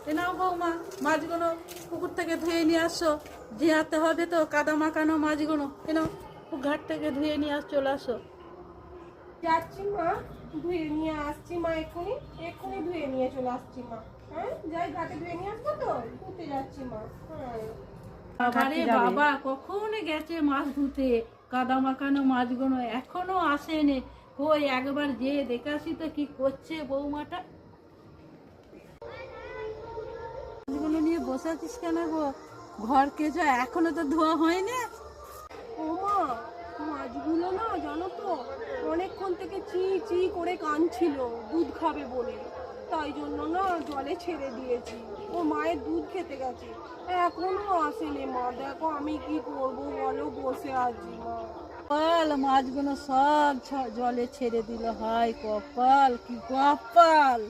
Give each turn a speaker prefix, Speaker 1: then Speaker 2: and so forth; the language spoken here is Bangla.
Speaker 1: এ নাও বৌমা, মাছগুলো পুকুর থেকে ধুয়ে নিয়ে আসো। ধুয়াতে হবে তো, কাদা মাখানো মাছগুলো। এ নাও, ঘাট থেকে ধুয়ে নিয়ে চলে আসো।
Speaker 2: যাচ্ছি মা, ধুয়ে নিয়ে আসছি মা, এক্ষুনি এক্ষুনি ধুয়ে নিয়ে চলে আসছি মা। হ্যাঁ, যাই ঘাটে ধুয়ে নিয়ে আসবো তো, ধুতে যাচ্ছি মা। হ্যাঁ।
Speaker 1: বাবারে বাবা, কখন গেছে মাছ ধুতে? কাদা মাখানো মাছগুলো এখনো আসেনি। কই একবার যেয়ে দেখাসি তো কি করছে বৌমাটা। মাছগুলো নিয়ে বসে আছিস কেন গো? ঘর কেজো এখনো তো ধোয়া হয়নি।
Speaker 2: ও মা, মাছগুলো না জানো তো অনেকক্ষণ থেকে চি চি করে কাঁদছিল দুধ খাবে বলে, তাই জন্য না জলে ছেড়ে দিয়েছি। ও মায়ের দুধ খেতে গেছে, এখনো আসেনি মা। দেখো আমি কি করবো বলো, বসে আছি মা।
Speaker 1: কপাল, মাছগুলো সব জলে ছেড়ে দিল। হায় কপাল, কি কপাল।